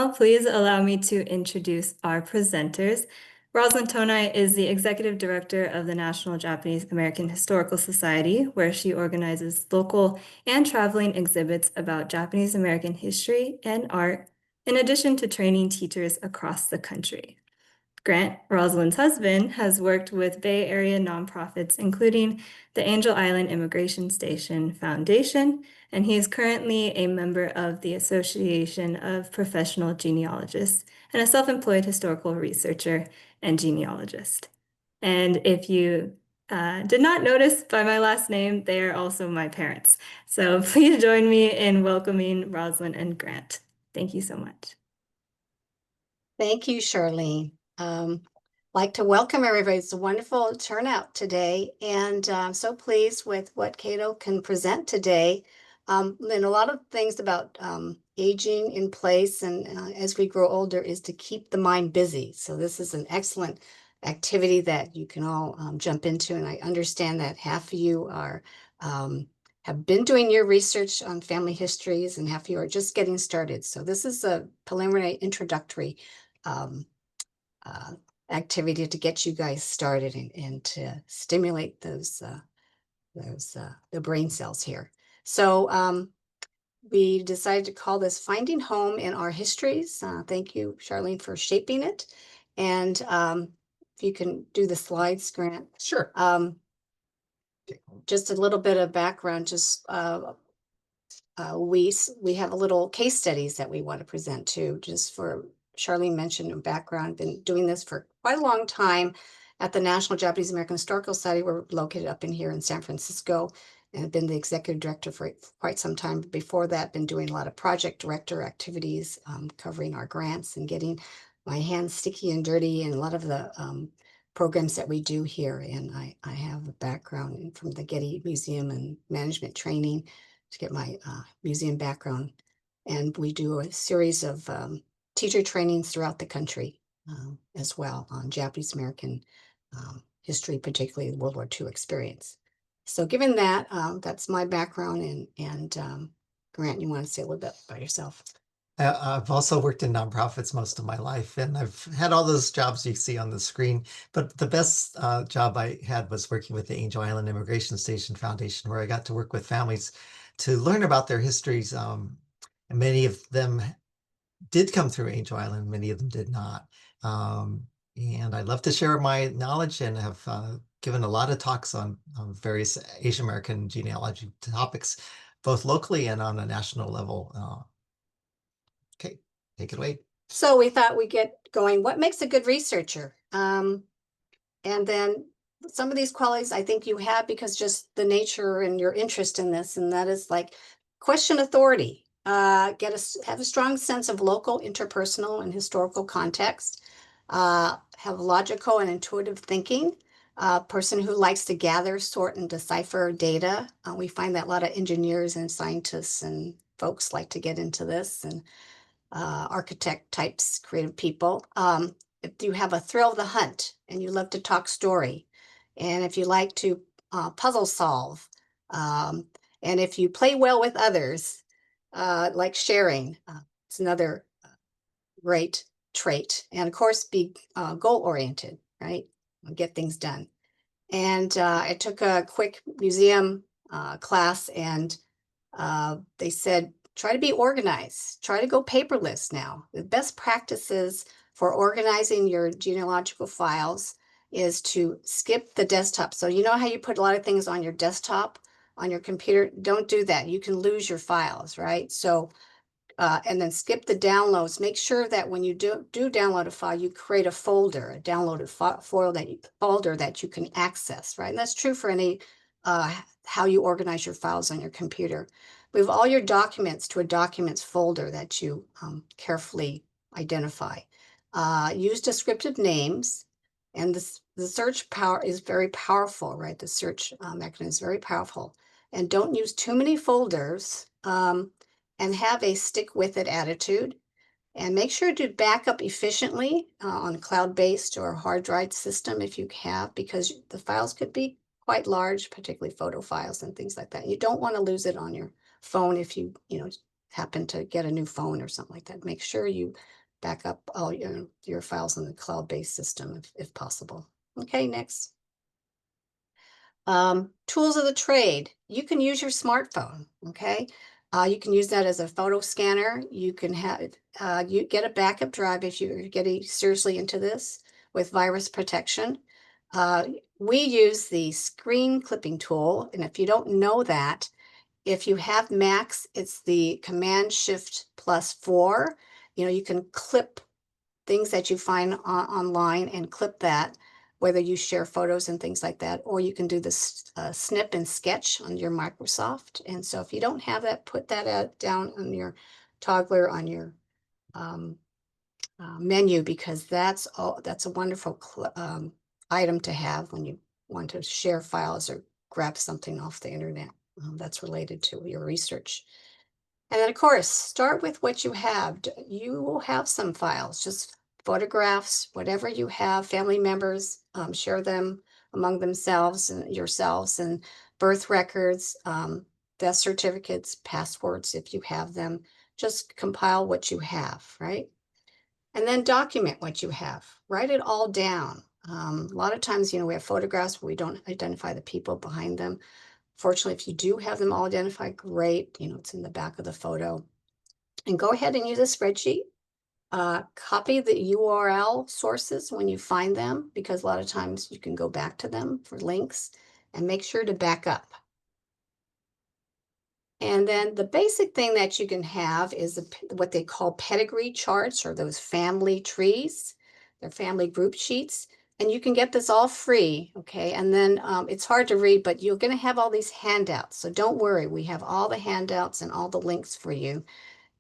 Now, please allow me to introduce our presenters. Rosalyn Tonai is the Executive Director of the National Japanese American Historical Society, where she organizes local and traveling exhibits about Japanese American history and art, in addition to training teachers across the country. Grant, Rosalyn's husband, has worked with Bay Area nonprofits, including the Angel Island Immigration Station Foundation, and he is currently a member of the Association of Professional Genealogists and a self-employed historical researcher and genealogist. And if you did not notice by my last name, they are also my parents. So please join me in welcoming Rosalyn and Grant. Thank you so much. Thank you, Charlene. Like to welcome everybody. It's a wonderful turnout today, and I'm so pleased with what Cato can present today. And a lot of things about aging in place and as we grow older is to keep the mind busy. So this is an excellent activity that you can all jump into, and I understand that half of you are have been doing your research on family histories and half of you are just getting started. So this is a preliminary introductory activity to get you guys started and to stimulate those the brain cells here. So we decided to call this Finding Home in Our Histories. Thank you, Charlene, for shaping it. And if you can do the slides, Grant. Sure. Just a little bit of background, just we have a little case studies that we want to present too, just for Charlene mentioned in background, been doing this for quite a long time at the National Japanese American Historical Society. We're located up in here in San Francisco and have been the executive director for quite some time. Before that, been doing a lot of project director activities, covering our grants and getting my hands sticky and dirty in a lot of the programs that we do here. And I have a background from the Getty Museum and management training to get my museum background. And we do a series of teacher trainings throughout the country as well on Japanese American history, particularly World War II experience. So given that, that's my background. And Grant, you want to say a little bit about yourself? I've also worked in nonprofits most of my life, and I've had all those jobs you see on the screen. But the best job I had was working with the Angel Island Immigration Station Foundation, where I got to work with families to learn about their histories. And many of them did come through Angel Island, many of them did not. And I love to share my knowledge and have given a lot of talks on various Asian American genealogy topics, both locally and on a national level. Okay, take it away. So we thought we'd get going. What makes a good researcher? And then some of these qualities I think you have because just the nature and your interest in this, and that is like question authority. Have a strong sense of local, interpersonal, and historical context. Have logical and intuitive thinking. A person who likes to gather, sort, and decipher data. We find that a lot of engineers and scientists and folks like to get into this, and architect types, creative people. If you have a thrill of the hunt and you love to talk story, and if you like to puzzle solve, and if you play well with others, like sharing, it's another great trait. And of course, be goal-oriented, right? Get things done. And I took a quick museum class, and they said, try to be organized. Try to go paperless now. The best practices for organizing your genealogical files is to skip the desktop. So you know how you put a lot of things on your desktop, on your computer? Don't do that. You can lose your files, right? So, and then skip the downloads. Make sure that when you do download a file, you create a folder, a downloaded folder that you can access, right? And that's true for any how you organize your files on your computer. Move all your documents to a documents folder that you carefully identify. Use descriptive names, and the search power is very powerful, right? The search mechanism is very powerful. And don't use too many folders, and have a stick with it attitude. And make sure to back up efficiently on a cloud-based or hard drive system if you have, because the files could be quite large, particularly photo files and things like that. You don't want to lose it on your phone if you happen to get a new phone or something like that, make sure you back up all your files in the cloud-based system if possible. Okay, next. Tools of the trade. You can use your smartphone, okay? You can use that as a photo scanner. You can have, you get a backup drive if you're getting seriously into this with virus protection. We use the screen clipping tool, and if you don't know that, if you have Macs, it's the Command-Shift+4. You know, you can clip things that you find online and clip that, whether you share photos and things like that, or you can do this snip and sketch on your Microsoft. And so if you don't have that, put that down on your toggler on your menu, because that's a wonderful item to have when you want to share files or grab something off the internet that's related to your research. And then, of course, start with what you have. You will have some files, just photographs, whatever you have, family members, share them among themselves and yourselves, and birth records, death certificates, passports, if you have them. Just compile what you have, right? And then document what you have. Write it all down. A lot of times, we have photographs, but we don't identify the people behind them. Fortunately, if you do have them all identified, great. It's in the back of the photo. And go ahead and use a spreadsheet. Copy the URL sources when you find them, because a lot of times you can go back to them for links, and make sure to back up. And then the basic thing that you can have is what they call pedigree charts, or those family trees. They're family group sheets. And you can get this all free, okay? And then it's hard to read, but you're going to have all these handouts. So don't worry, we have all the handouts and all the links for you,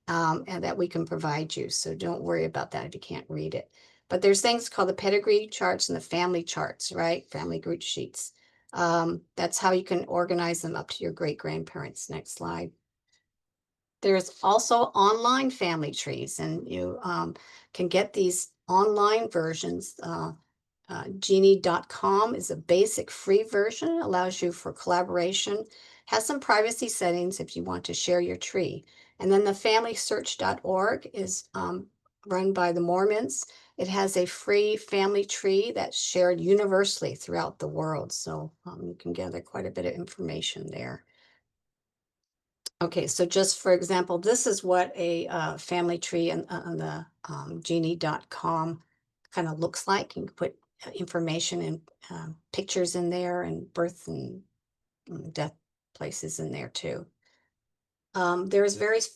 and that we can provide you. So don't worry about that if you can't read it. But there's things called the pedigree charts and the family charts, right? Family group sheets. That's how you can organize them up to your great-grandparents. Next slide. There's also online family trees, and you can get these online versions. Genie.com is a basic free version, allows you for collaboration, has some privacy settings if you want to share your tree. And then the FamilySearch.org is run by the Mormons. It has a free family tree that's shared universally throughout the world. So you can gather quite a bit of information there. Okay, so just for example, this is what a family tree on the Genie.com kind of looks like. You can put information and pictures in there, and birth and death places in there too. There's various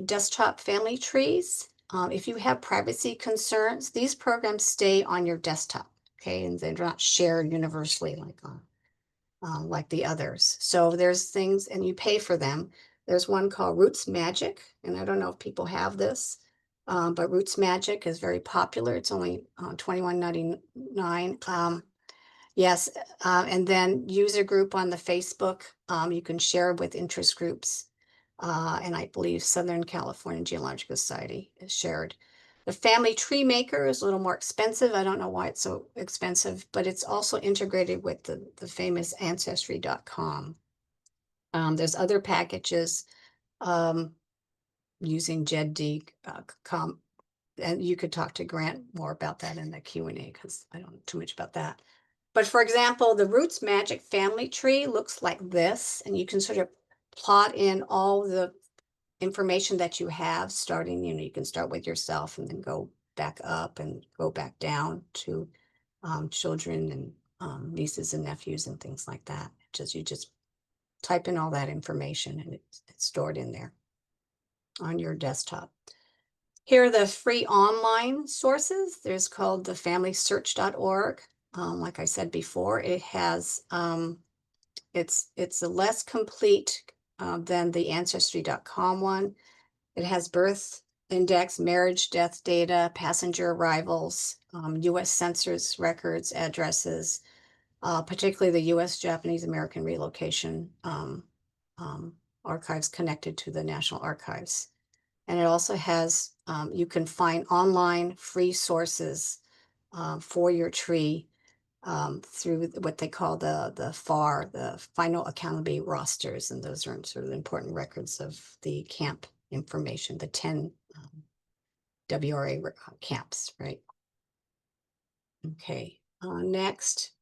desktop family trees. If you have privacy concerns, these programs stay on your desktop, okay, and they're not shared universally like the others. So there's things, and you pay for them. There's one called Roots Magic, and I don't know if people have this, but Roots Magic is very popular. It's only $21.99. Yes, and then user group on the Facebook. You can share with interest groups, and I believe Southern California Genealogical Society is shared. The Family Tree Maker is a little more expensive. I don't know why it's so expensive, but it's also integrated with the famous Ancestry.com. There's other packages using GED.com, and you could talk to Grant more about that in the Q&A, because I don't know too much about that. But for example, the Roots Magic family tree looks like this, and you can sort of plot in all the information that you have, starting, you can start with yourself and then go back up and go back down to children and nieces and nephews and things like that. You just type in all that information, and it's stored in there on your desktop. Here are the free online sources. There's called the FamilySearch.org. Like I said before, it has it's a less complete than the Ancestry.com one. It has birth index, marriage, death data, passenger arrivals, U.S. Census records, addresses, particularly the U.S. Japanese American Relocation archives connected to the National Archives. And it also has, you can find online free sources for your tree through what they call the FAR, the Final Accountability Rosters. And those are sort of important records of the camp information, the 10 WRA camps, right? Okay, next.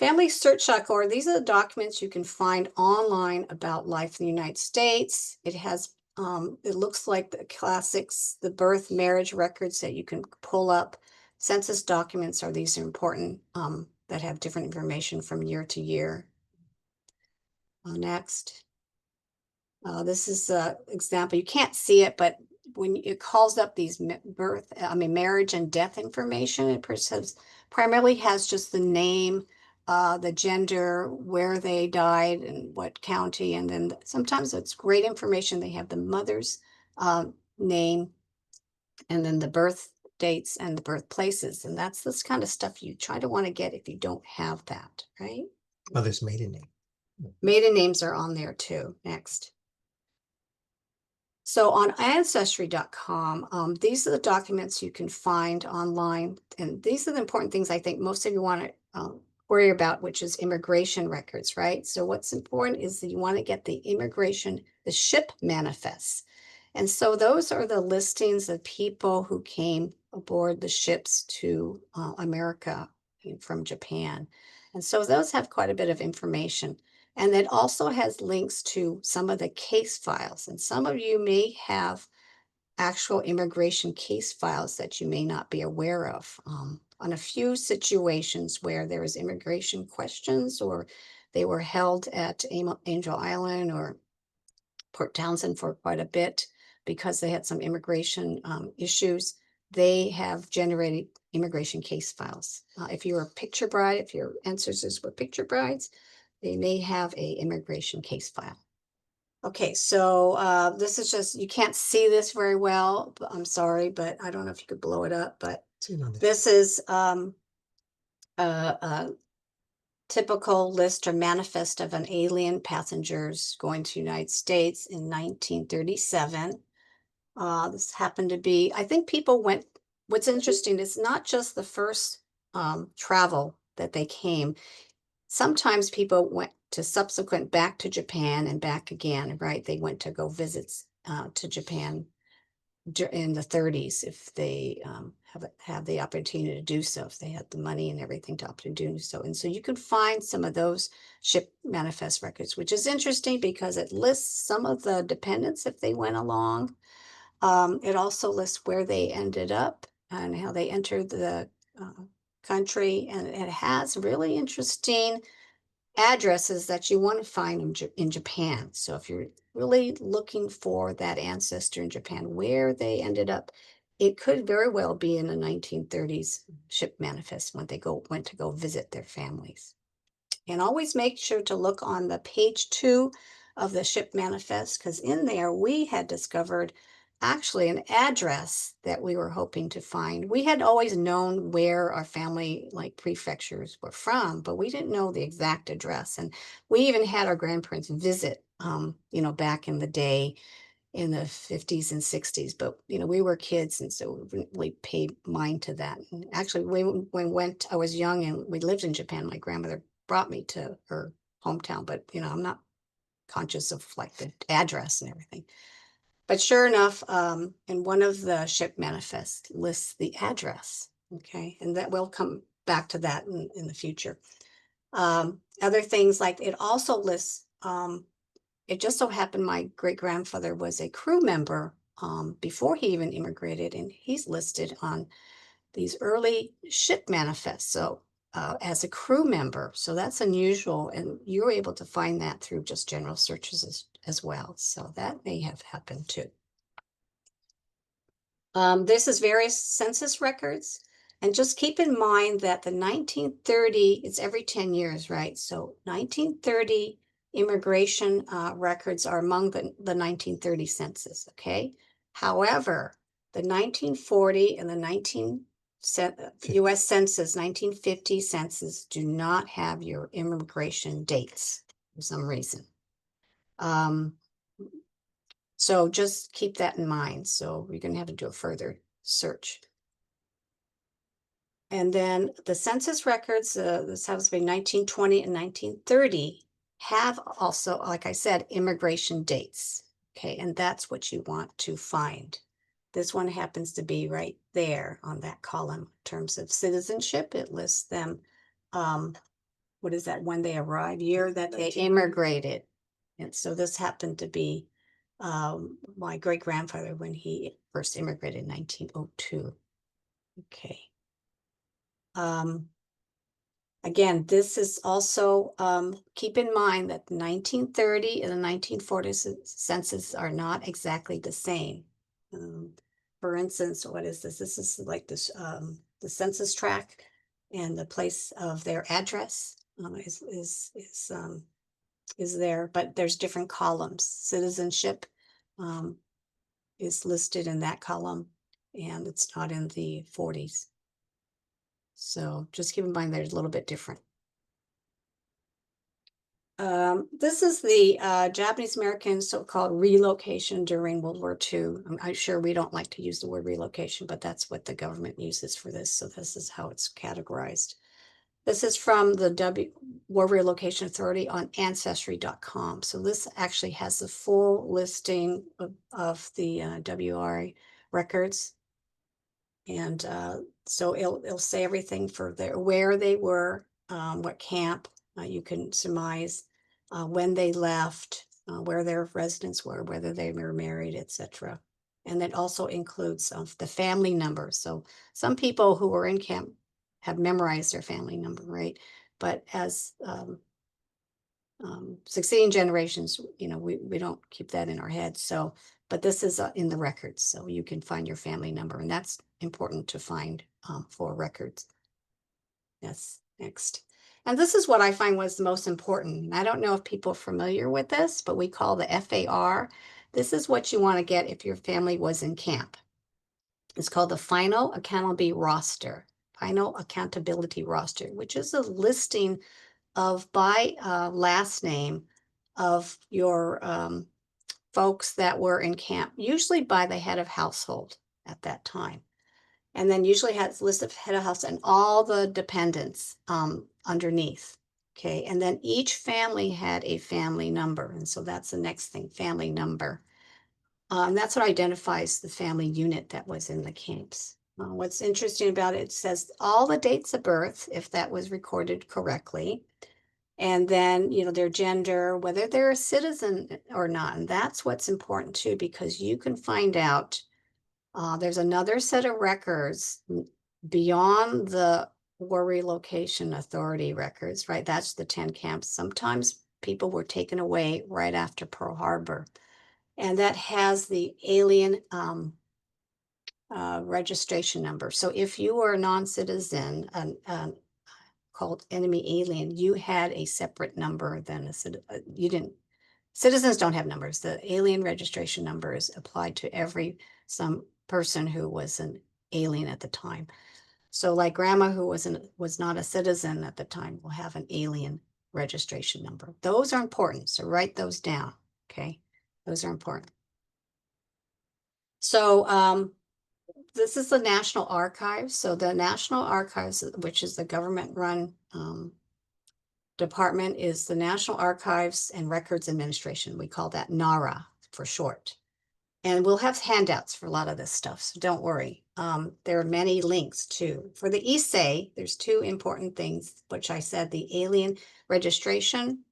FamilySearch.org. These are the documents you can find online about life in the United States. It has, it looks like the classics, the birth, marriage records that you can pull up. Census documents are these important that have different information from year to year. Next. This is an example. You can't see it, but when it calls up these marriage and death information, it primarily has just the name, the gender, where they died, and what county, and then sometimes it's great information. They have the mother's name, and then the birth dates and the birthplaces, and that's this kind of stuff you try to want to get if you don't have that, right? Mother's maiden name. Maiden names are on there too. Next. So on Ancestry.com, these are the documents you can find online. And these are the important things I think most of you want to worry about, which is immigration records, right? So what's important is that you want to get the immigration, the ship manifests. And so those are the listings of people who came aboard the ships to America from Japan. And so those have quite a bit of information. And it also has links to some of the case files. And some of you may have actual immigration case files that you may not be aware of on a few situations where there was immigration questions, or they were held at Angel Island or Port Townsend for quite a bit because they had some immigration issues. They have generated immigration case files. If you're a picture bride, if your ancestors were picture brides, they may have a immigration case file. Okay, so this is just, you can't see this very well. I'm sorry, but I don't know if you could blow it up, but this is a typical list or manifest of an alien passengers going to the United States in 1937. This happened to be, I think people went, what's interesting is not just the first travel that they came. Sometimes people went to subsequent back to Japan and back again, right? They went to go visit to Japan in the 30s if they have the opportunity to do so, if they had the money and everything to do so. And so you can find some of those ship manifest records, which is interesting because it lists some of the dependents if they went along. It also lists where they ended up and how they entered the country, and it has really interesting addresses that you want to find in Japan. So if you're really looking for that ancestor in Japan, where they ended up, it could very well be in a 1930s ship manifest when they went to go visit their families. And always make sure to look on the page 2 of the ship manifest, because in there we had discovered actually an address that we were hoping to find. We had always known where our family like prefectures were from, but we didn't know the exact address. And we even had our grandparents visit, you know, back in the day in the 50s and 60s, but you know, we were kids, and so we didn't really pay mind to that. And actually, I was young and we lived in Japan. My grandmother brought me to her hometown, but you know, I'm not conscious of like the address and everything. But sure enough, in one of the ship manifests lists the address, okay? And that we'll come back to that in the future. Other things like it also lists, it just so happened my great-grandfather was a crew member before he even immigrated, and he's listed on these early ship manifests. So as a crew member, so that's unusual, and you're able to find that through just general searches as well. So that may have happened too. This is various census records, and just keep in mind that the 1930, it's every 10 years, right? So 1930 immigration records are among the 1930 census, okay? However, the 1940 and the US Census, 1950 census do not have your immigration dates for some reason. So just keep that in mind. So you're going to have to do a further search. And then the census records, this happens to be 1920 and 1930, have also, like I said, immigration dates. Okay, and that's what you want to find. This one happens to be right there on that column. In terms of citizenship, it lists them, what is that, when they arrived, year that they immigrated. And so this happened to be my great-grandfather when he first immigrated in 1902. Okay. Again, this is also, keep in mind that the 1930 and the 1940 census are not exactly the same. For instance, what is this? This is like this, the census tract, and the place of their address is there, but there's different columns. Citizenship is listed in that column, and it's not in the 40s. So just keep in mind they're a little bit different. This is the Japanese American so-called relocation during World War II. I'm sure we don't like to use the word relocation, but that's what the government uses for this. So this is how it's categorized. This is from the War Relocation Authority on Ancestry.com. So this actually has the full listing of the WRA records. And so it'll say everything for where they were, what camp, you can surmise when they left, where their residents were, whether they were married, etc. And it also includes the family number. So some people who were in camp have memorized their family number, right? But as succeeding generations, we don't keep that in our heads. So, but this is in the records, so you can find your family number, and that's important to find for records. Yes, next. And this is what I find was the most important. And I don't know if people are familiar with this, but we call the FAR. This is what you want to get if your family was in camp. It's called the Final Accountability Roster, which is a listing of by last name of your folks that were in camp, usually by the head of household at that time. And then usually has a list of head of house and all the dependents underneath. Okay, and then each family had a family number. And so that's the next thing, family number. And that's what identifies the family unit that was in the camps. What's interesting about it, it says all the dates of birth, if that was recorded correctly, and then, their gender, whether they're a citizen or not. And that's what's important too, because you can find out, there's another set of records beyond the War Relocation Authority records, right? That's the 10 camps. Sometimes people were taken away right after Pearl Harbor. And that has the alien registration number. So if you were a non-citizen, called enemy alien, you had a separate number than citizens don't have numbers. The alien registration number is applied to some person who was an alien at the time. So like grandma who was not a citizen at the time will have an alien registration number. Those are important, so write those down, okay? Those are important. So this is the National Archives. So the National Archives, which is the government-run department, is the National Archives and Records Administration. We call that NARA for short. And we'll have handouts for a lot of this stuff, so don't worry. There are many links too. For the ESA, there's two important things, which I said, the alien registration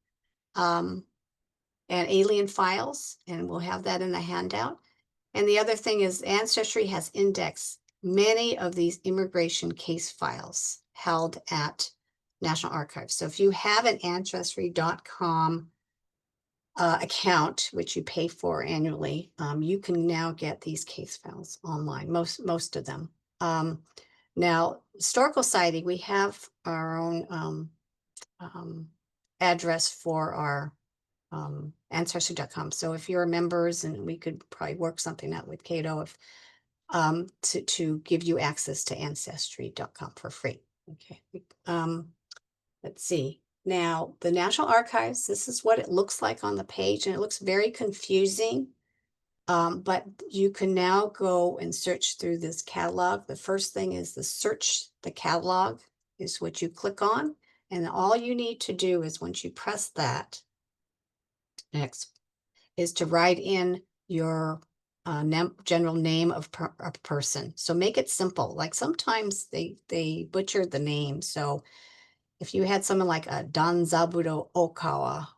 and alien files, and we'll have that in the handout. And the other thing is Ancestry has indexed many of these immigration case files held at National Archives. So if you have an Ancestry.com account, which you pay for annually, you can now get these case files online, most of them. Now, Historical Society, we have our own address for our Ancestry.com. So if you're members, and we could probably work something out with Cato to give you access to Ancestry.com for free. Okay. Let's see. Now, the National Archives, this is what it looks like on the page, and it looks very confusing, but you can now go and search through this catalog. The first thing is the catalog is what you click on, and all you need to do is once you press that, next, is to write in your general name of a person. So make it simple. Like sometimes they butcher the name. So if you had someone like a Danzabudo Okawa,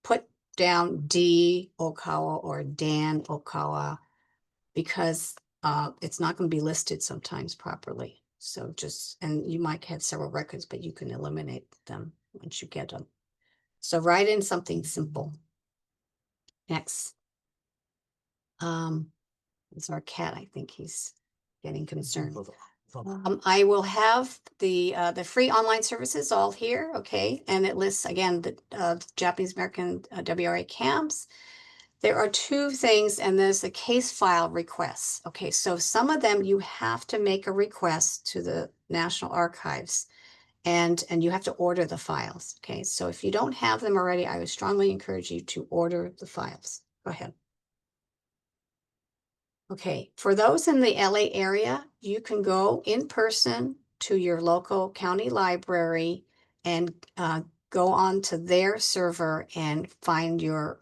put down D Okawa or Dan Okawa, because it's not going to be listed sometimes properly. So and you might have several records, but you can eliminate them once you get them. So write in something simple. Next. It's our cat. I think he's getting concerned. I will have the free online services all here, okay? And it lists again the Japanese American WRA camps. There are two things, and there's the case file requests. Okay, so some of them you have to make a request to the National Archives, and you have to order the files. Okay, so if you don't have them already, I would strongly encourage you to order the files. Go ahead. Okay, for those in the LA area, you can go in person to your local county library and go on to their server and find your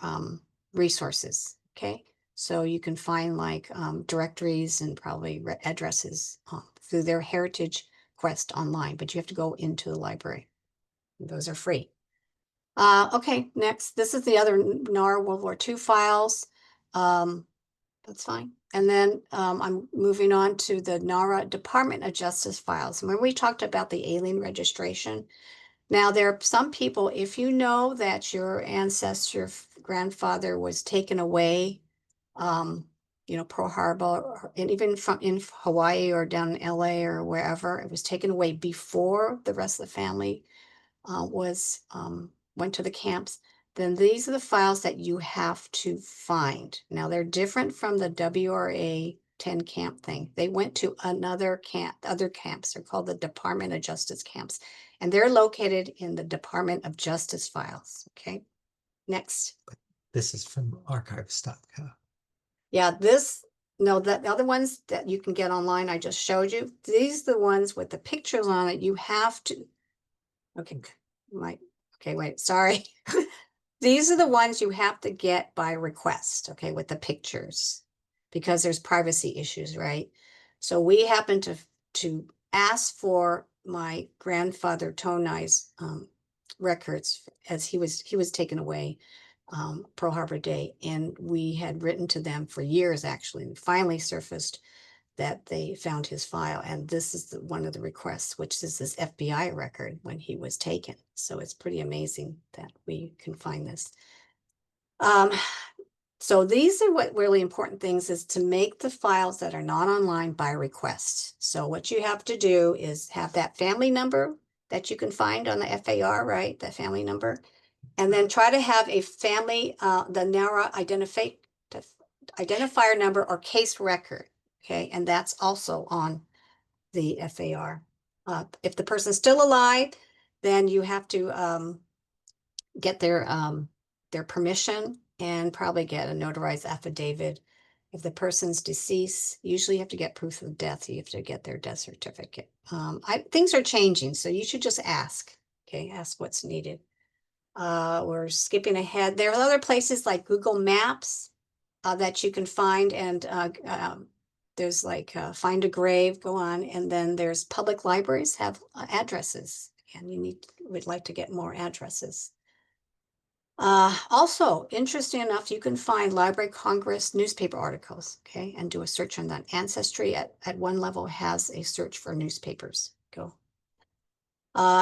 resources. Okay, so you can find like directories and probably addresses through their Heritage Quest online, but you have to go into the library. Those are free. Okay, next, this is the other NARA World War II files. That's fine. And then I'm moving on to the NARA Department of Justice files. When we talked about the alien registration, now there are some people, if you know that your ancestor, grandfather was taken away, Pearl Harbor, and even in Hawaii or down in LA or wherever, it was taken away before the rest of the family went to the camps, then these are the files that you have to find. Now they're different from the WRA 10 camp thing. They went to other camps. They're called the Department of Justice camps, and they're located in the Department of Justice files. Okay, next. This is from archives.gov. Yeah, the other ones that you can get online, I just showed you. These are the ones with the pictures on it. You have to, okay, wait, sorry. These are the ones you have to get by request, okay, with the pictures, because there's privacy issues, right? So we happened to ask for my grandfather Tonai's records as he was taken away Pearl Harbor Day, and we had written to them for years actually, and finally surfaced that they found his file, and this is one of the requests, which is this FBI record when he was taken. So it's pretty amazing that we can find this. So these are what really important things is to make the files that are not online by request. So what you have to do is have that family number that you can find on the FAR, right? The family number, and then try to have a family, the NARA identifier number or case record. Okay, and that's also on the FAR. If the person's still alive, then you have to get their permission and probably get a notarized affidavit. If the person's deceased, usually you have to get proof of death. You have to get their death certificate. Things are changing, so you should just ask. Okay, ask what's needed. We're skipping ahead. There are other places like Google Maps that you can find, and there's like find a grave, go on, and then there's public libraries have addresses, and would like to get more addresses. Also, interesting enough, you can find Library of Congress newspaper articles, okay, and do a search on that. Ancestry at one level has a search for newspapers. Go.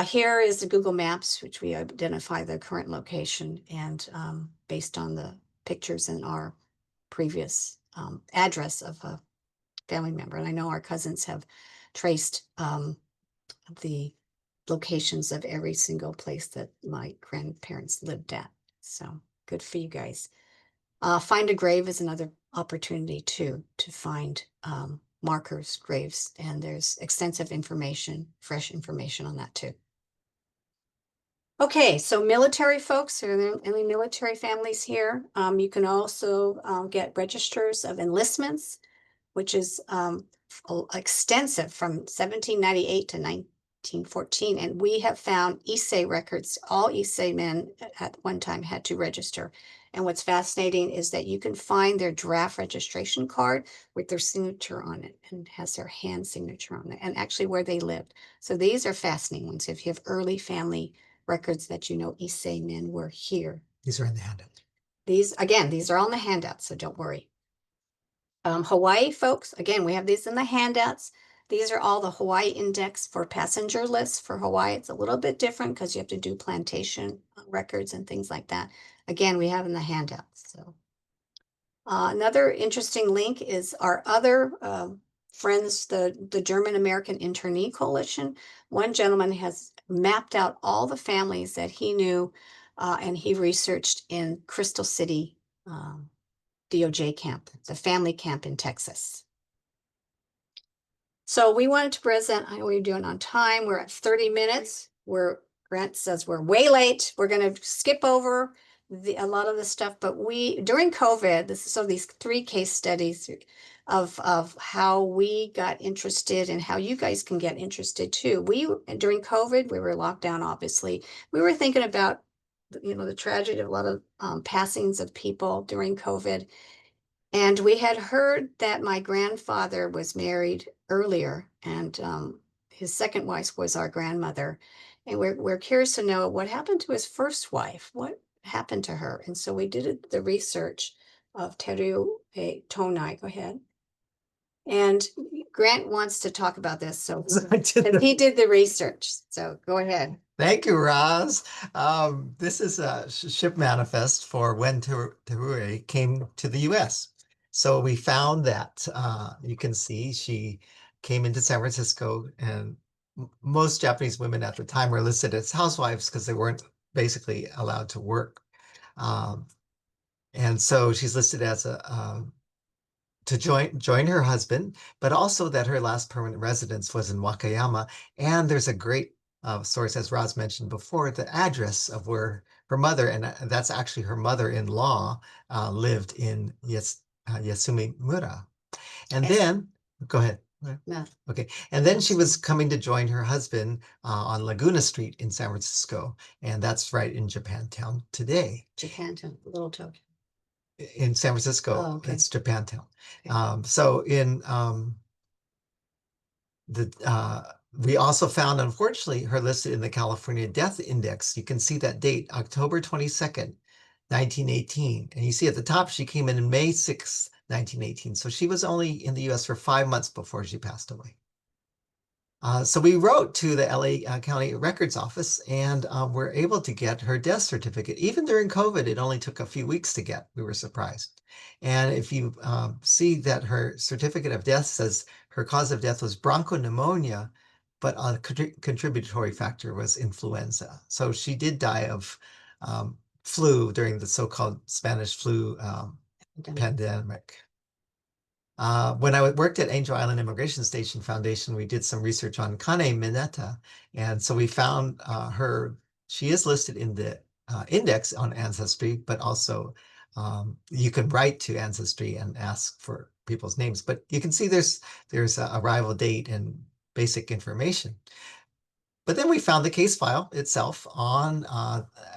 Here is the Google Maps, which we identify the current location, and based on the pictures in our previous address of a family member. And I know our cousins have traced the locations of every single place that my grandparents lived at. So good for you guys. Find a grave is another opportunity too, to find markers, graves, and there's extensive information, fresh information on that too. Okay, so military folks, are there any military families here? You can also get registers of enlistments, which is extensive from 1798 to 1914. And we have found Issei records. All Issei men at one time had to register. And what's fascinating is that you can find their draft registration card with their signature on it and has their hand signature on it and actually where they lived. So these are fascinating ones. If you have early family records that you know Issei men were here. These are in the handout. These, again, these are all in the handout, so don't worry. Hawaii folks, again, we have these in the handouts. These are all the Hawaii index for passenger lists for Hawaii. It's a little bit different because you have to do plantation records and things like that. Again, we have in the handouts. So another interesting link is our other friends, the German American Internee Coalition. One gentleman has mapped out all the families that he knew and he researched in Crystal City DOJ camp, the family camp in Texas. So we wanted to present, how are we doing on time? We're at 30 minutes. Grant says we're way late. We're going to skip over a lot of the stuff, but during COVID, so these 3 case studies of how we got interested and how you guys can get interested too. During COVID, we were locked down, obviously. We were thinking about, the tragedy of a lot of passings of people during COVID. And we had heard that my grandfather was married earlier and his second wife was our grandmother. And we're curious to know what happened to his first wife. What happened to her? And so we did the research of Teru Tonai. Go ahead. And Grant wants to talk about this. So he did the research. So go ahead. Thank you, Roz. This is a ship manifest for when Terure came to the U.S. So we found that you can see she came into San Francisco, and most Japanese women at the time were listed as housewives because they weren't basically allowed to work. And so she's listed as to join her husband, but also that her last permanent residence was in Wakayama. And there's a great source, as Roz mentioned before, the address of where her mother, and that's actually her mother-in-law, lived in Yasumimura. And then, go ahead. No. Okay. And then she was coming to join her husband on Laguna Street in San Francisco. And that's right in Japantown today. Japantown, Little Tokyo. In San Francisco, Oh, okay. it's Japantown. Okay. So in we also found, unfortunately, her listed in the California Death Index. You can see that date, October 22nd, 1918. And you see at the top, she came in May 6th, 1918. So she was only in the US for 5 months before she passed away. So we wrote to the LA County Records Office and were able to get her death certificate. Even during COVID, it only took a few weeks to get. We were surprised. And if you see that her certificate of death says her cause of death was bronchopneumonia, but a contributory factor was influenza. So she did die of flu during the so-called Spanish flu pandemic. When I worked at Angel Island Immigration Station Foundation, we did some research on Kane Mineta. And so we found she is listed in the index on Ancestry, but also you can write to Ancestry and ask for people's names. But you can see there's a arrival date and basic information. But then we found the case file itself on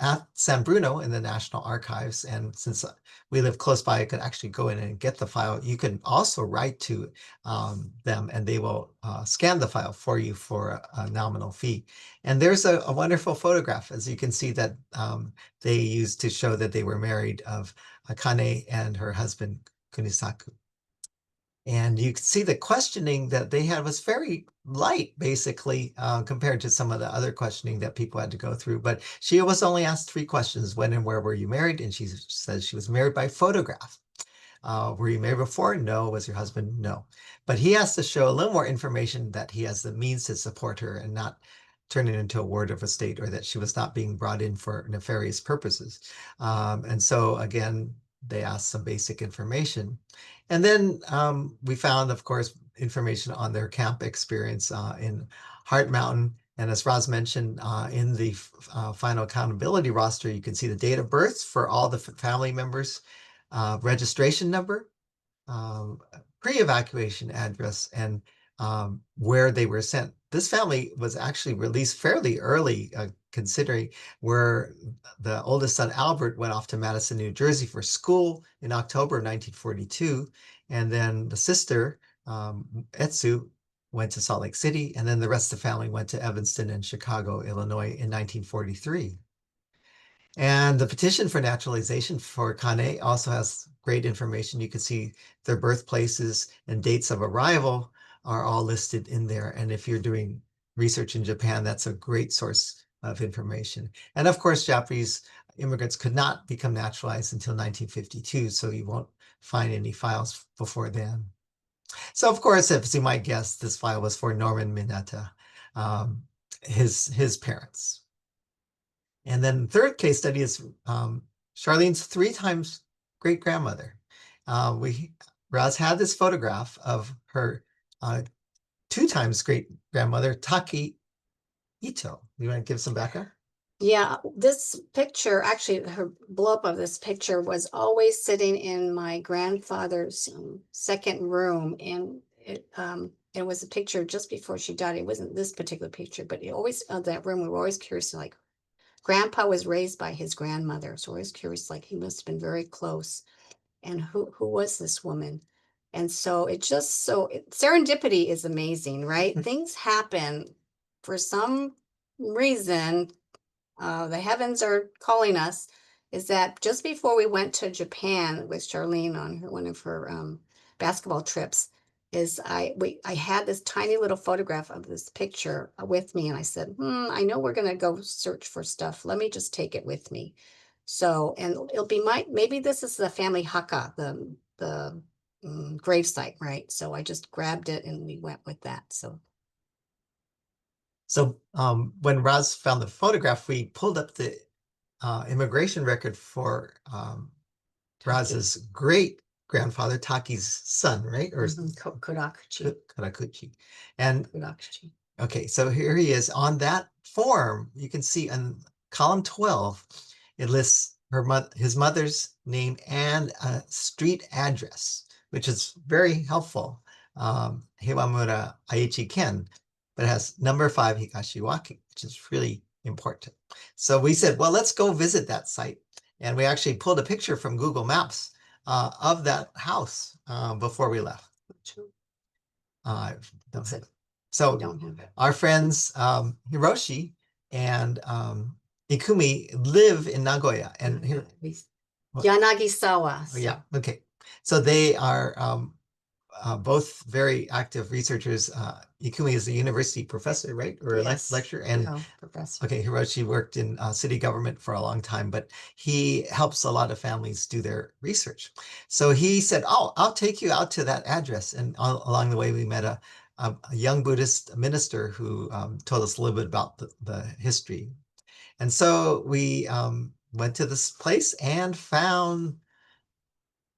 at San Bruno in the National Archives. And since we live close by, I could actually go in and get the file. You can also write to them and they will scan the file for you for a nominal fee. And there's a wonderful photograph, as you can see, that they used to show that they were married, of Akane and her husband, Kunisaku. And you can see the questioning that they had was very light, basically, compared to some of the other questioning that people had to go through. But she was only asked 3 questions. When and where were you married? And she says she was married by photograph. Were you married before? No. Was your husband? No. But he has to show a little more information that he has the means to support her and not turn it into a ward of estate, or that she was not being brought in for nefarious purposes. And so, again, they asked some basic information. And then we found, of course, information on their camp experience in Heart Mountain. And as Roz mentioned, in the final accountability roster, you can see the date of birth for all the family members, registration number, pre-evacuation address, and where they were sent. This family was actually released fairly early, considering where the oldest son, Albert, went off to Madison, New Jersey for school in October of 1942. And then the sister, Etsu, went to Salt Lake City. And then the rest of the family went to Evanston and Chicago, Illinois in 1943. And the petition for naturalization for Kane also has great information. You can see their birthplaces and dates of arrival are all listed in there. And if you're doing research in Japan, that's a great source of information. And of course, Japanese immigrants could not become naturalized until 1952, so you won't find any files before then. So of course, as you might guess, this file was for Norman Mineta, his parents. And then the third case study is Charlene's 3 times great-grandmother. Raz had this photograph of her 2 times great-grandmother, Taki Ito. You want to give some background? Yeah, this picture, actually, her blow-up of this picture was always sitting in my grandfather's second room, and it was a picture just before she died. It wasn't this particular picture, but it always that room. We were always curious, like, Grandpa was raised by his grandmother, so I was curious, like he must have been very close. And who was this woman? And so serendipity is amazing, right? Things happen for some reason. The heavens are calling us. Is that just before we went to Japan with Charlene on one of her basketball trips, I had this tiny little photograph of this picture with me, and I said, I know we're gonna go search for stuff. Let me just take it with me. So, and it'll be maybe this is the family haka, the grave site, right? So I just grabbed it and we went with that. So when Raz found the photograph, we pulled up the immigration record for Raz's great-grandfather, Taki's son, right? Or Kodakuchi. Kodakuchi. And Kodakuchi. okay, so here he is. On that form, you can see on column 12, it lists his mother's name and a street address, which is very helpful. Hiwamura Aichi Ken, but it has number 5 Higashiwaki, which is really important. So we said, well, let's go visit that site. And we actually pulled a picture from Google Maps of that house before we left. That's it. So Don't have it. our friends Hiroshi and Ikumi live in Nagoya, and here Yanagisawa. Oh, yeah, okay. So they are both very active researchers. Ikumi is a university professor, right? Or a lecturer. And professor. okay, Hiroshi worked in city government for a long time, but he helps a lot of families do their research. So he said, oh, I'll take you out to that address. And along the way, we met a young Buddhist minister who told us a little bit about the history. And so we went to this place and found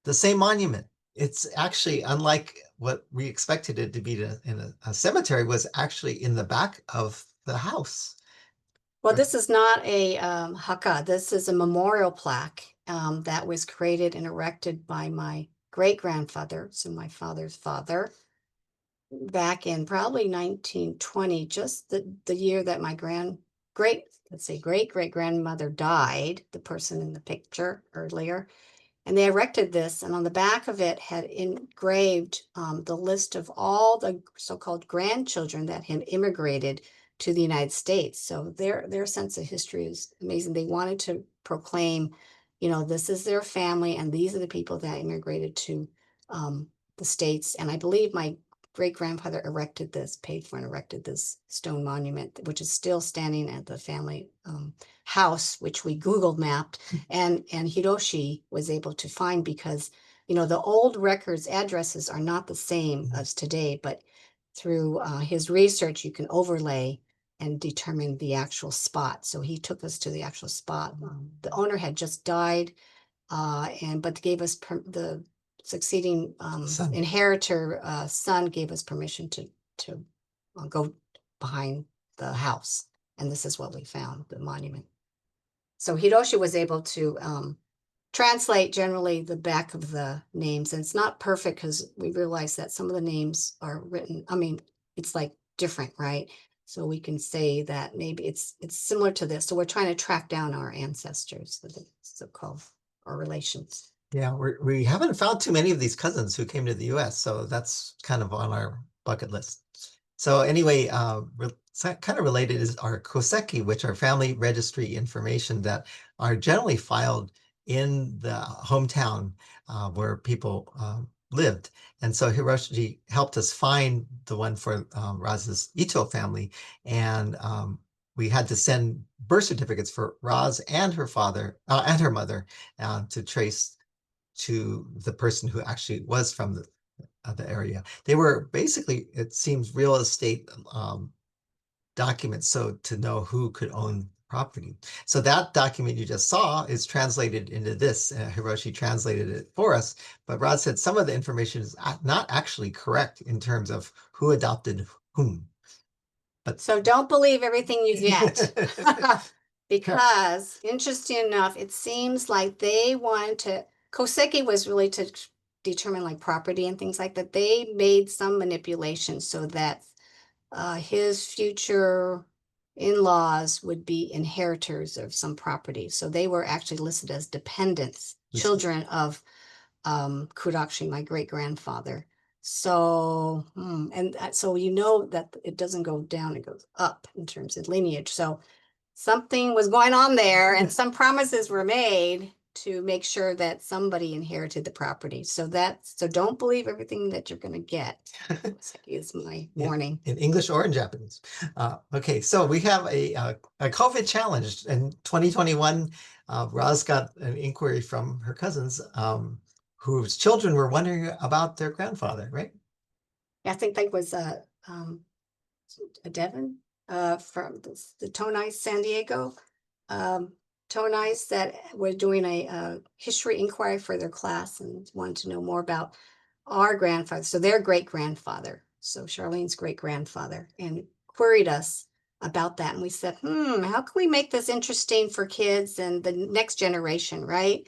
the same monument. It's actually, unlike what we expected it to be in a cemetery, was actually in the back of the house. Well, this is not a haka. This is a memorial plaque that was created and erected by my great-grandfather, so my father's father, back in probably 1920, just the year that my great-great-grandmother died, the person in the picture earlier. And they erected this, and on the back of it had engraved the list of all the so-called grandchildren that had immigrated to the United States. So their sense of history is amazing. They wanted to proclaim, this is their family, and these are the people that immigrated to the States. And I believe my great-grandfather paid for and erected this stone monument, which is still standing at the family house, which we Google mapped, and Hiroshi was able to find, because the old records addresses are not the same as today, but through his research you can overlay and determine the actual spot. So he took us to the actual spot. The owner had just died, but gave us the succeeding inheritor son gave us permission to go behind the house, and this is what we found, the monument. So Hiroshi was able to translate generally the back of the names, and it's not perfect because we realized that some of the names are written, it's like different, right? So we can say that maybe it's similar to this. So we're trying to track down our ancestors, the so-called, or relations. Yeah, we haven't found too many of these cousins who came to the US, so that's kind of on our bucket list. So anyway, kind of related is our koseki, which are family registry information that are generally filed in the hometown where people lived. And so Hiroshi helped us find the one for Raz's Ito family, and we had to send birth certificates for Raz and her father and her mother to trace to the person who actually was from the area. They were basically, it seems, real estate documents, so to know who could own property. So that document you just saw is translated into this. Hiroshi translated it for us, but Rod said some of the information is not actually correct in terms of who adopted whom. But So don't believe everything you get. Because interesting enough, it seems like they wanted to, Koseki was really to determine like property and things like that. They made some manipulations so that his future in-laws would be inheritors of some property. So they were actually listed as dependents, children of Kurakshi, my great-grandfather. So, so you know that it doesn't go down, it goes up in terms of lineage. So something was going on there and some promises were made to make sure that somebody inherited the property. So don't believe everything that you're going to get. Is my warning. In English or in Japanese. Okay, so we have a COVID challenge in 2021. Roz got an inquiry from her cousins whose children were wondering about their grandfather, right? I think that was a Devon from the Tonai, San Diego. Tonais that were doing a history inquiry for their class and wanted to know more about our grandfather, so their great-grandfather, so Charlene's great-grandfather, and queried us about that. And we said, how can we make this interesting for kids and the next generation, right?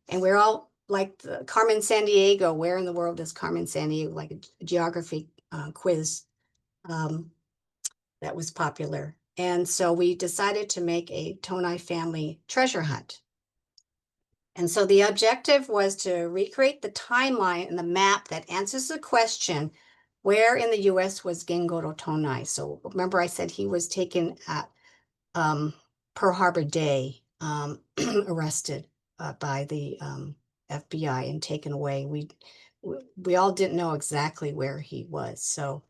And we're all like the Carmen San Diego. Where in the world is Carmen San Diego? Like a geography quiz that was popular. And so we decided to make a Tonai family treasure hunt. And so the objective was to recreate the timeline and the map that answers the question, where in the US was Gengoro Tonai? So remember I said he was taken at Pearl Harbor Day, arrested by the FBI and taken away. We all didn't know exactly where he was. So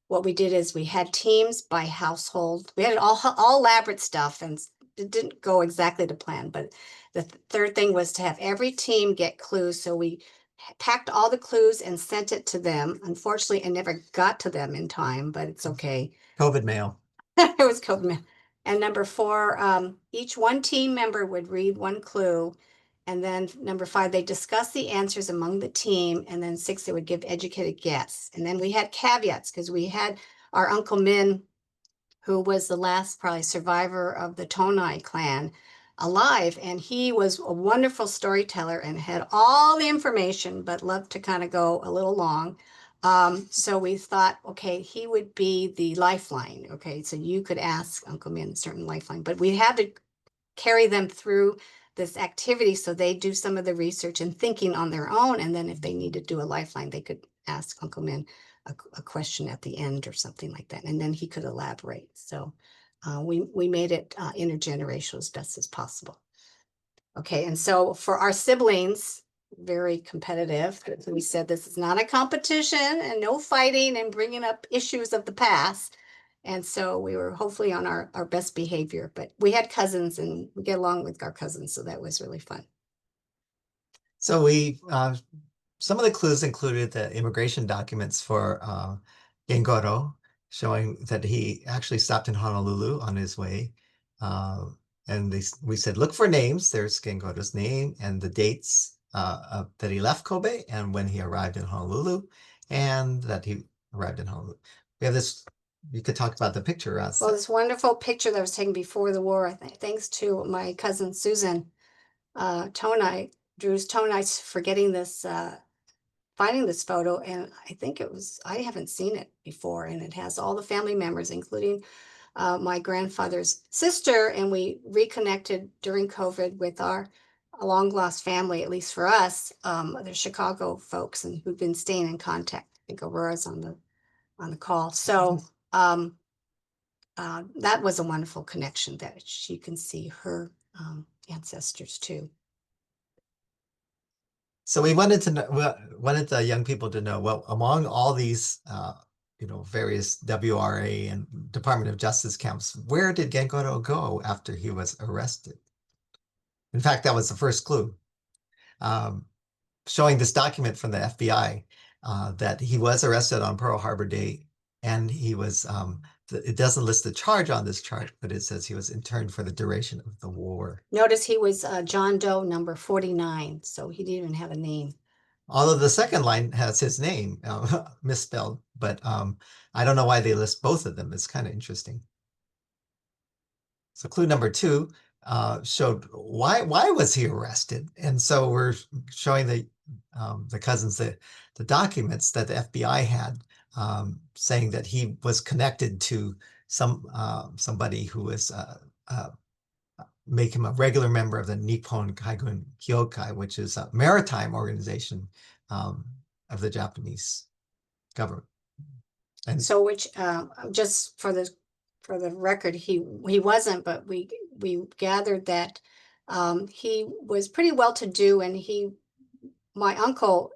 what we did is we had teams by household. We had all elaborate stuff, and it didn't go exactly to plan. But the third thing was to have every team get clues. So we packed all the clues and sent it to them. Unfortunately, I never got to them in time, but it's okay. COVID mail. It was COVID mail. And number 4, each one team member would read one clue. And then number 5, they discuss the answers among the team. And then 6, they would give educated guess. And then we had caveats because we had our Uncle Min, who was the last probably survivor of the Tonai clan, alive. And he was a wonderful storyteller and had all the information, but loved to kind of go a little long. So we thought, okay, he would be the lifeline. Okay, so you could ask Uncle Min a certain lifeline, but we had to carry them through this activity so they do some of the research and thinking on their own. And then if they need to do a lifeline, they could ask Uncle Min a question at the end or something like that. And then he could elaborate. So we made it intergenerational as best as possible. Okay, and so for our siblings, very competitive. We said this is not a competition and no fighting and bringing up issues of the past. And so we were hopefully on our best behavior, but we had cousins and we get along with our cousins. So that was really fun. So we, some of the clues included the immigration documents for Gengoro, showing that he actually stopped in Honolulu on his way. And we said, look for names. There's Gengoro's name and the dates that he left Kobe and when he arrived in Honolulu, and that he arrived in Honolulu. We have this, you could talk about the picture, Roz. Well, this wonderful picture that was taken before the war, thanks to my cousin Susan Tonai, Drew's Tonai, for getting this finding this photo, and I think I haven't seen it before, and it has all the family members, including my grandfather's sister, and we reconnected during COVID with our long lost family, at least for us, the Chicago folks, and who've been staying in contact. I think Aurora's on the call. So that was a wonderful connection that she can see her ancestors too. So we wanted to know, wanted the young people to know, well, among all these, various WRA and Department of Justice camps, where did Gengoro go after he was arrested? In fact, that was the first clue, showing this document from the FBI that he was arrested on Pearl Harbor Day, and he was, it doesn't list the charge on this chart, but it says he was interned for the duration of the war. Notice he was John Doe number 49, so he didn't even have a name. Although the second line has his name misspelled, but I don't know why they list both of them. It's kind of interesting. So clue number 2 showed why was he arrested, and so we're showing the cousins the documents that the FBI had saying that he was connected to somebody who was make him a regular member of the Nippon Kaigun Kyokai, which is a maritime organization of the Japanese government. And so, which just for the record, he wasn't, but we gathered that he was pretty well to do, and my uncle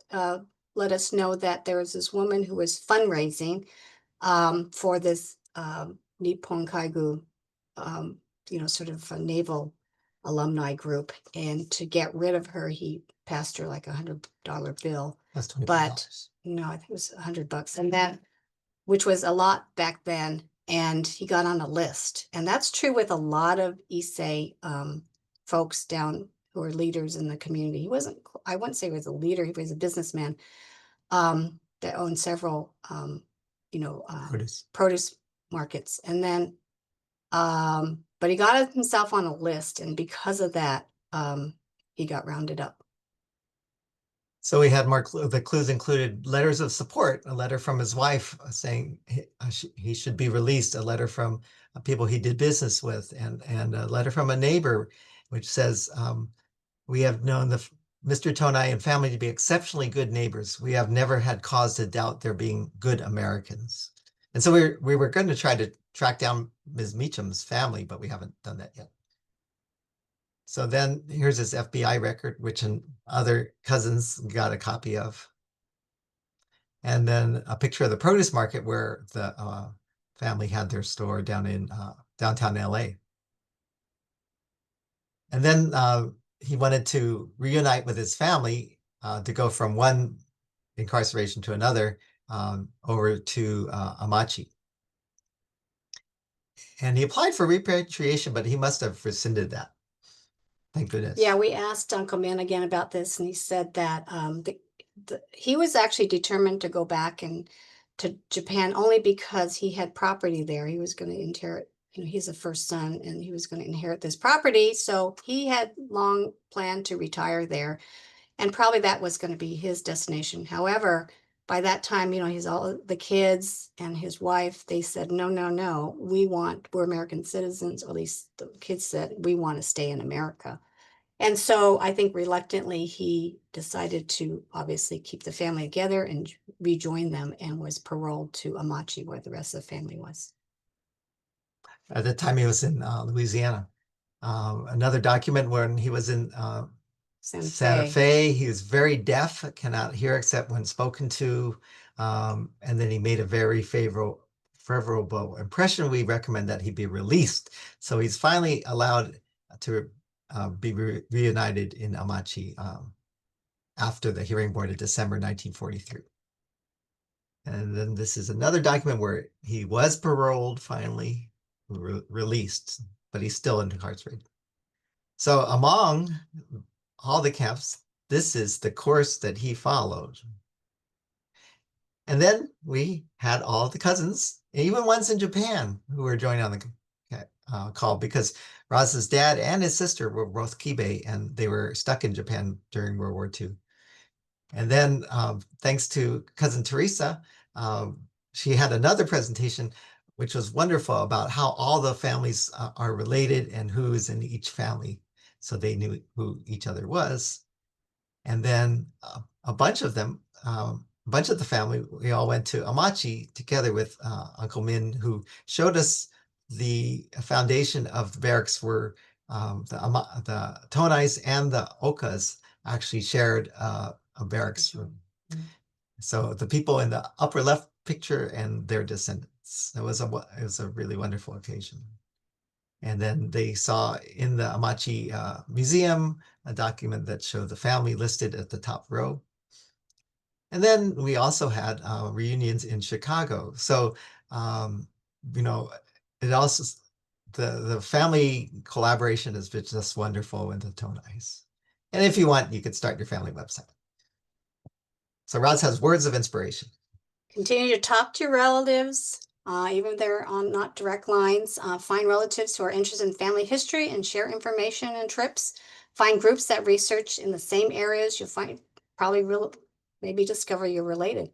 let us know that there was this woman who was fundraising for this Nippon Kaigu, sort of a naval alumni group, and to get rid of her, he passed her like $100 bill. that's $20. But no, I think it was $100, and that, which was a lot back then, and he got on a list. And that's true with a lot of Issei folks down who are leaders in the community. He wasn't, I wouldn't say he was a leader, he was a businessman that owned several produce markets. And then but he got himself on a list, and because of that he got rounded up. So we had more the clues included letters of support, a letter from his wife saying he should be released, a letter from people he did business with, and a letter from a neighbor which says, we have known Mr. Tonai and family to be exceptionally good neighbors. We have never had cause to doubt their being good Americans. And so we were going to try to track down Ms. Meacham's family, but we haven't done that yet. So then here's his FBI record, which other cousins got a copy of. And then a picture of the produce market where the family had their store down in downtown LA. And then he wanted to reunite with his family to go from one incarceration to another over to Amachi. And he applied for repatriation, but he must have rescinded that. Thank goodness. Yeah, we asked Uncle Man again about this, and he said that he was actually determined to go back to Japan only because he had property there. He was going to inherit, he's the first son, and he was going to inherit this property. So he had long planned to retire there, and probably that was going to be his destination. However, by that time, he's all the kids and his wife, they said, no, we're American citizens, or at least the kids said, we want to stay in America. And so I think reluctantly, he decided to obviously keep the family together and rejoin them, and was paroled to Amachi, where the rest of the family was. At the time he was in Louisiana. Another document when he was in Santa Fe. He was very deaf, cannot hear except when spoken to. And then he made a very favorable impression. We recommend that he be released. So he's finally allowed to be reunited in Amachi after the hearing board in December 1943. And then this is another document where he was paroled, finally released, but he's still incarcerated. So among all the camps, this is the course that he followed. And then we had all the cousins, even ones in Japan, who were joining on the call, because Roz's dad and his sister were both Kibe, and they were stuck in Japan during World War II. And then thanks to cousin Teresa, she had another presentation, which was wonderful, about how all the families are related and who is in each family. So they knew who each other was. And then a bunch of them, a bunch of the family, we all went to Amachi together with Uncle Min, who showed us the foundation of the barracks where the Tonais and the Okas actually shared a barracks room. So the people in the upper left picture and their descendants. It was a really wonderful occasion. And then they saw in the Amachi Museum a document that showed the family listed at the top row. And then we also had reunions in Chicago. So, you know, it also, the family collaboration has been just wonderful with the Tonais. And if you want, you could start your family website. So Roz has words of inspiration. Continue to talk to your relatives, even if they're on not direct lines. Find relatives who are interested in family history and share information and trips. Find groups that research in the same areas. You'll find probably maybe discover you're related.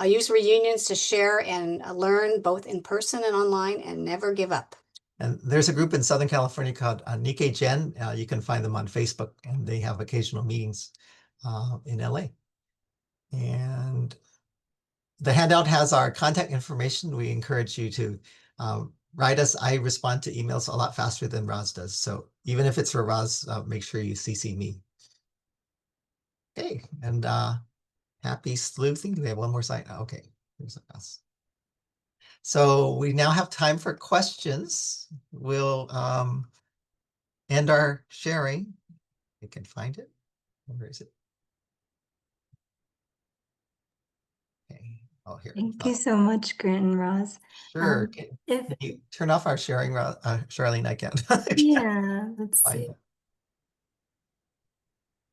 Use reunions to share and learn both in person and online, and never give up. And there's a group in Southern California called Nikkei Gen. You can find them on Facebook, and they have occasional meetings in LA. And the handout has our contact information. We encourage you to write us. I respond to emails a lot faster than Roz does. So even if it's for Roz, make sure you CC me. Okay, and happy sleuthing. Do we have one more slide? Okay, here's us. So we now have time for questions. We'll end our sharing. You can find it. Where is it? Okay. Oh, here. Thank you so much, Grant and Roz. Sure. Can you turn off our sharing, Charlene? I can't. Yeah, let's Find see. it.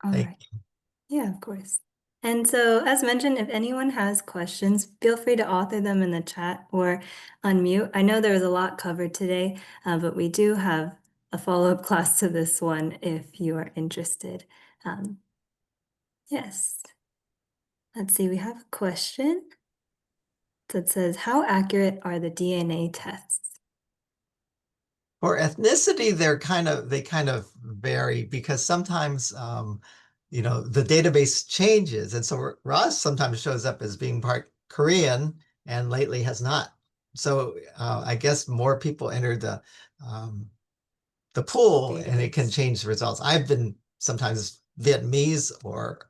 All Thank right. you. Yeah, of course. And so, as mentioned, if anyone has questions, feel free to author them in the chat or unmute. I know there was a lot covered today, but we do have a follow-up class to this one if you are interested. Yes. Let's see, we have a question that says, how accurate are the DNA tests? For ethnicity, they kind of vary because sometimes you know, the database changes, and so Roz sometimes shows up as being part Korean and lately has not. So I guess more people enter the pool and it can change the results. I've been sometimes Vietnamese or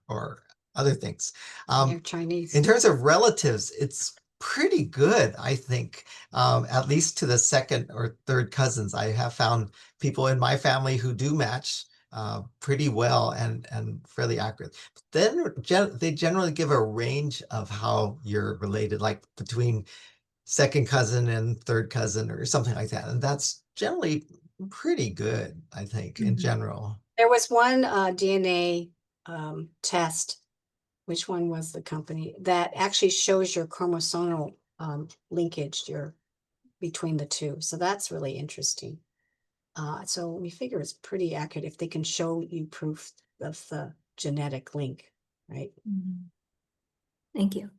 other things. They're Chinese. In terms of relatives, it's pretty good, I think, at least to the second or third cousins. I have found people in my family who do match pretty well and fairly accurate. Then they generally give a range of how you're related, like between second cousin and third cousin or something like that. And that's generally pretty good, I think, in general. There was one DNA test. Which one was the company that actually shows your chromosomal linkage between the two? So that's really interesting. So we figure it's pretty accurate if they can show you proof of the genetic link, right? Thank you.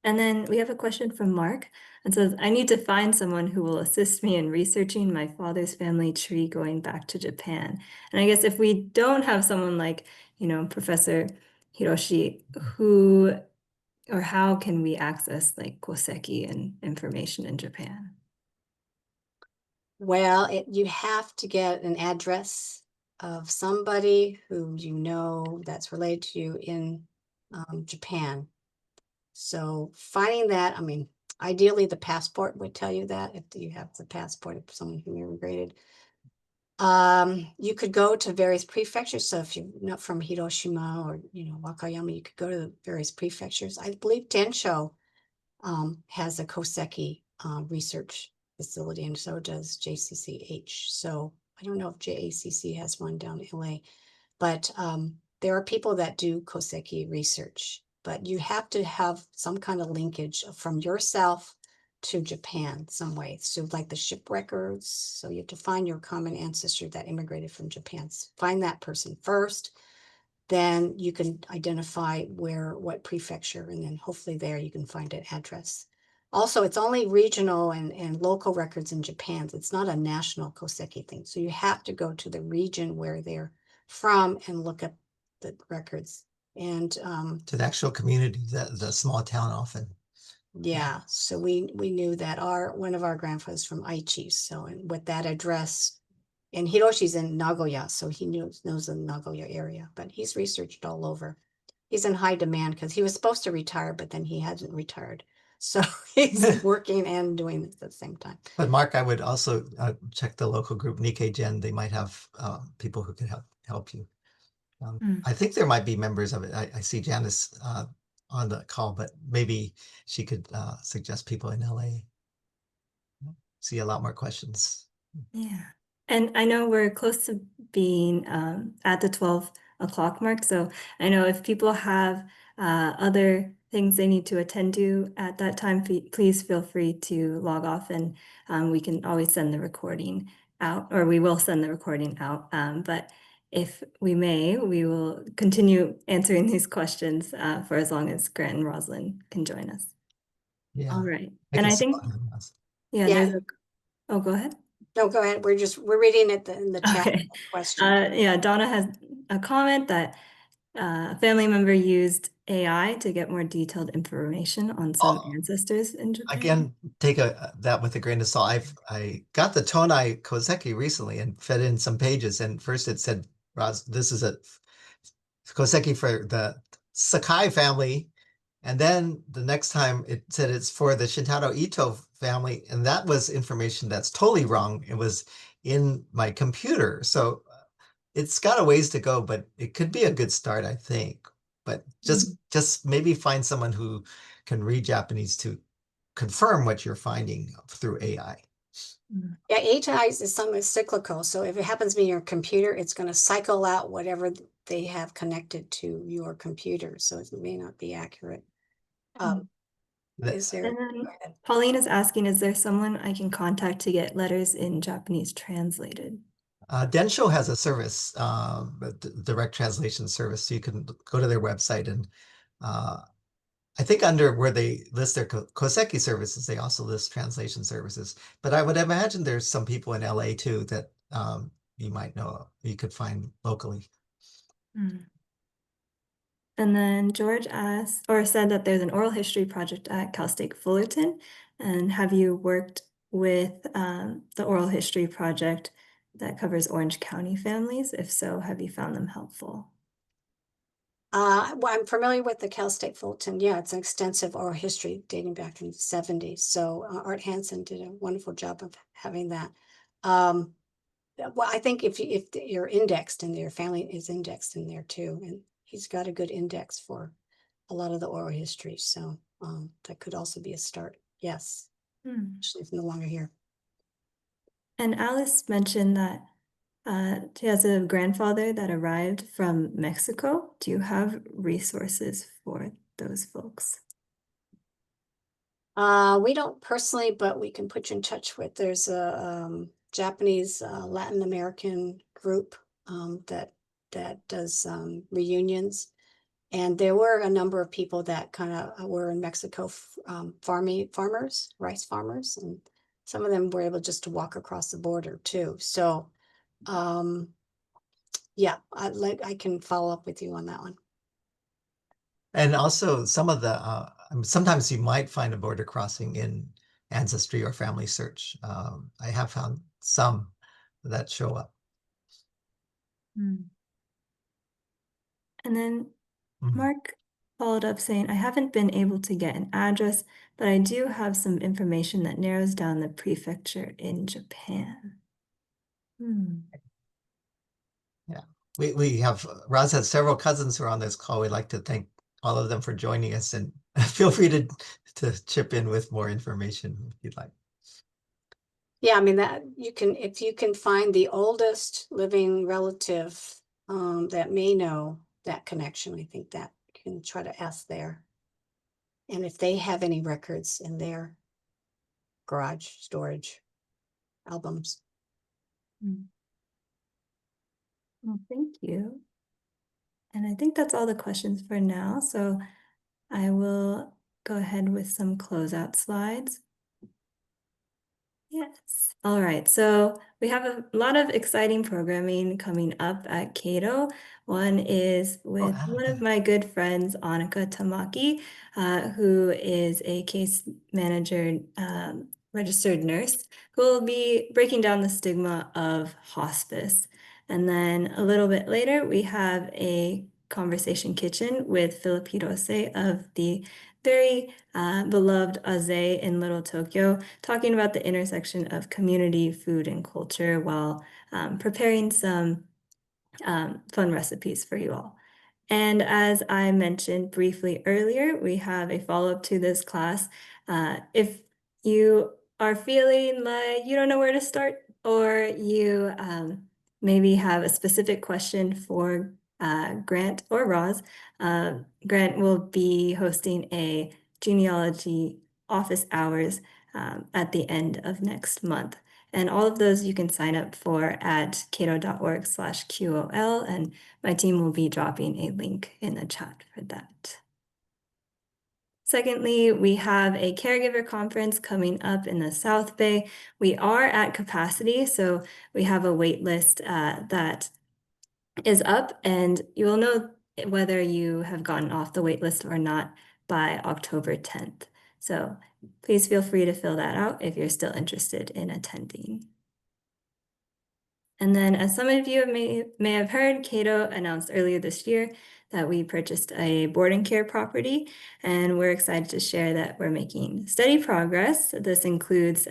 And then we have a question from Mark. It says, I need to find someone who will assist me in researching my father's family tree going back to Japan. And I guess if we don't have someone like, Professor Hiroshi, who or how can we access like Koseki and information in Japan? Well, you have to get an address of somebody who you know that's related to you in Japan. So finding that, I mean, ideally the passport would tell you that if you have the passport of someone who immigrated. You could go to various prefectures. So if you're not from Hiroshima or Wakayama, you could go to the various prefectures. I believe Densho has a Koseki research facility, and so does JCCH. So I don't know if JACC has one down in LA, but there are people that do Koseki research, but you have to have some kind of linkage from yourself to Japan some way. So like the ship records. So you have to find your common ancestor that immigrated from Japan. Find that person first. then you can identify what prefecture, and then hopefully there you can find an address. Also, it's only regional and local records in Japan. It's not a national Koseki thing. So you have to go to the region where they're from and look up the records. And To the actual community, the small town often. yeah, so we knew that one of our grandfathers from Aichi. So and with that address, and Hiroshi's in Nagoya, so he knows the Nagoya area, but he's researched all over. He's in high demand because he was supposed to retire, but then he hasn't retired. So he's working and doing this at the same time. But Mark, I would also check the local group Nikkei Gen. They might have people who can help you. I think there might be members of it. I see Janice on the call, but maybe she could suggest people in LA. See a lot more questions. Yeah. And I know we're close to being at the 12 o'clock mark. So I know if people have other things they need to attend to at that time, please feel free to log off, and we can always send the recording out, or we will send the recording out. But if we may, we will continue answering these questions for as long as Grant and Rosalyn can join us. Yeah. All right. I And can I see think, one of them else. yeah, Yeah. there's oh, go ahead. No, go ahead. We're reading it in the chat Okay. question. Yeah, Donna has a comment that a family member used AI to get more detailed information on some ancestors in Japan. Again, take that with a grain of salt. I got the Tonai Koseki recently and fed in some pages, and first it said, Roz, this is a Koseki for the Sakai family. And then the next time it said it's for the Shintaro Ito family. And that was information that's totally wrong. It was in my computer. So it's got a ways to go, but it could be a good start, I think. But just maybe find someone who can read Japanese to confirm what you're finding through AI. Yeah, AI is something cyclical. So if it happens to be your computer, it's going to cycle out whatever they have connected to your computer. So it may not be accurate. Is there? And then Pauline is asking, is there someone I can contact to get letters in Japanese translated? Densho has a service, a direct translation service. So you can go to their website, and I think under where they list their Koseki services, they also list translation services. But I would imagine there's some people in LA too that you might know, you could find locally. And then George asked, or said that there's an oral history project at Cal State Fullerton. And have you worked with the oral history project that covers Orange County families? If so, have you found them helpful? Well, I'm familiar with the Cal State Fulton. Yeah, it's an extensive oral history dating back to the 70s. So Art Hansen did a wonderful job of having that. Well, I think if you're indexed and your family is indexed in there too, and he's got a good index for a lot of the oral history. So that could also be a start. Yes, actually, it's no longer here. And Alice mentioned that she has a grandfather that arrived from Mexico. Do you have resources for those folks? We don't personally, but we can put you in touch with. There's a Japanese Latin American group that does reunions, and there were a number of people that kind of were in Mexico, farmers, rice farmers, and some of them were able just to walk across the border too. So, yeah, I can follow up with you on that one. And also some of the, sometimes you might find a border crossing in Ancestry or Family Search. I have found some that show up. And then Mark followed up saying, I haven't been able to get an address, but I do have some information that narrows down the prefecture in Japan. Yeah, we have, Roz has several cousins who are on this call. We'd like to thank all of them for joining us, and feel free to chip in with more information if you'd like. Yeah, I mean that if you can find the oldest living relative that may know that connection, I think that you can try to ask there. And if they have any records in their garage storage albums. Well, thank you. And I think that's all the questions for now. So I will go ahead with some closeout slides. Yes. All right. So we have a lot of exciting programming coming up at Cato. One is with one of my good friends, Annika Tamaki, who is a case manager, registered nurse, who will be breaking down the stigma of hospice. And then a little bit later, we have a conversation kitchen with Philip Hirose of the very beloved Aze in Little Tokyo, talking about the intersection of community, food, and culture while preparing some fun recipes for you all. And as I mentioned briefly earlier, we have a follow-up to this class. If you are feeling like you don't know where to start, or you maybe have a specific question for Grant or Roz, Grant will be hosting a genealogy office hours at the end of next month. And all of those you can sign up for at cato.org/QOL, and my team will be dropping a link in the chat for that. Secondly, we have a caregiver conference coming up in the South Bay. We are at capacity, so we have a wait list that is up, and you will know whether you have gotten off the wait list or not by October 10th. So please feel free to fill that out if you're still interested in attending. And then, as some of you may have heard, Cato announced earlier this year that we purchased a boarding care property, and we're excited to share that we're making steady progress. This includes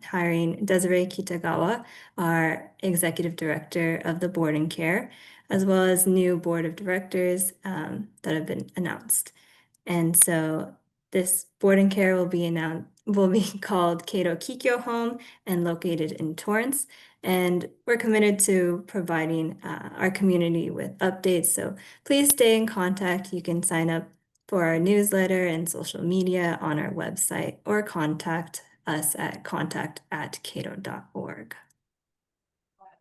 hiring Desiree Kitagawa, our executive director of the boarding care, as well as new board of directors that have been announced. And so this boarding care will be called Cato Kikyo Home and located in Torrance. And we're committed to providing our community with updates. So please stay in contact. You can sign up for our newsletter and social media on our website, or contact us at contact@cato.org.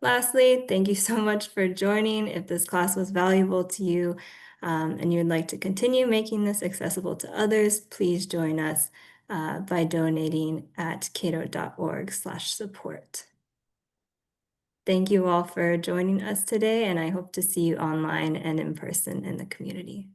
Lastly, thank you so much for joining. If this class was valuable to you and you'd like to continue making this accessible to others, please join us by donating at cato.org/support. Thank you all for joining us today, and I hope to see you online and in person in the community.